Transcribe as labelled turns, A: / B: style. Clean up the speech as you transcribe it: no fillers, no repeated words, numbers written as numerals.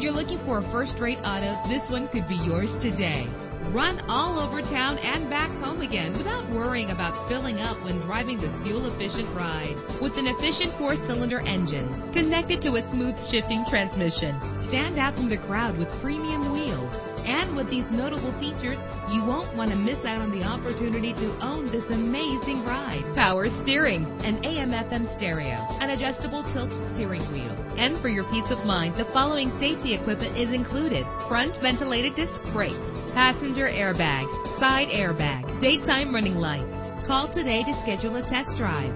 A: If you're looking for a first-rate auto, this one could be yours today. Run all over town and back home again without worrying about filling up when driving this fuel-efficient ride. With an efficient 4-cylinder engine connected to a smooth shifting transmission, stand out from the crowd with premium wheels. And with these notable features, you won't want to miss out on the opportunity to own this amazing ride. Power steering, an AM/FM stereo, an adjustable tilt steering wheel. And for your peace of mind, the following safety equipment is included: front ventilated disc brakes, passenger airbag, side airbag, daytime running lights. Call today to schedule a test drive.